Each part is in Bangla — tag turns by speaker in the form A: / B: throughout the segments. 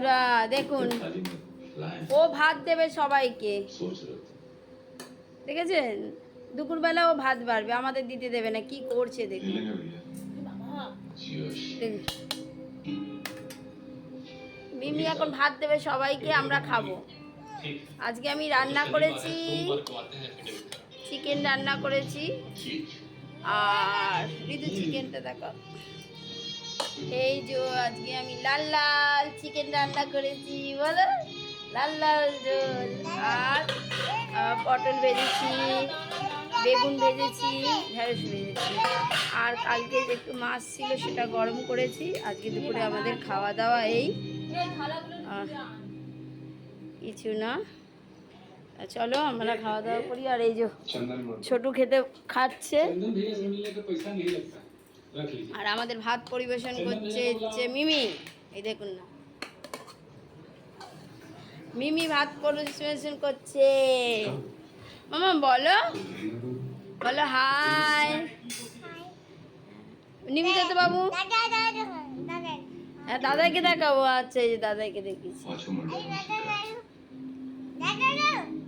A: বন্ধুরা দেখুন, ও ভাত দেবে সবাইকে, দেখেছেন? দুপুরবেলা ও ভাত বাড়বে, আমাদের দিতে দেবে না। কি করছে দেখুন। মিমি এখন ভাত দেবে সবাইকে, আমরা খাবো। আজকে আমি রান্না করেছি, চিকেন রান্না করেছি। আর ঋতু চিকেনটা দেখো, এই যে আজকে আমি লাল লাল চিকেন রান্না করেছি, বলো লাল লাল ঝোল। আর পটল ভেজেছি, বেগুন ভেজেছি, ঢেঁড়স ভেজেছি। আর কালকে যে একটু মাছ ছিল সেটা গরম করেছি। আজকে দুপুরে আমাদের খাওয়া দাওয়া এই, কিছু না। চলো আমরা খাওয়া দাওয়া করি। আর এই যে ছোটু খেতে খাচ্ছে, আর আমাদের ভাত পরিবেশন করছে হচ্ছে মিমি। এই দেখুন না, মিমি ভাত পরিবেশন করছে। মামা বলো, বলো হাই নিমিতা বাবু। হ্যাঁ দাদাকে দেখাবো। আচ্ছা এই যে দাদাকে দেখিস।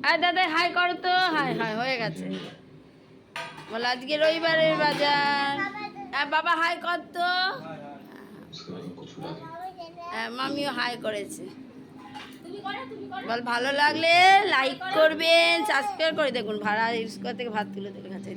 A: আর দাদা হাই করো তো। হাই হাই হয়ে গেছে। বলো আজকে রবিবারের বাজার। হ্যাঁ বাবা হাই কর তো। হ্যাঁ মামিও হাই করেছে। বল ভালো লাগলে লাইক করবেন, সাবস্ক্রাইব করে দেখুন। ভাড়া স্কুল থেকে ভাত তুলে তুলে খাচ্ছে।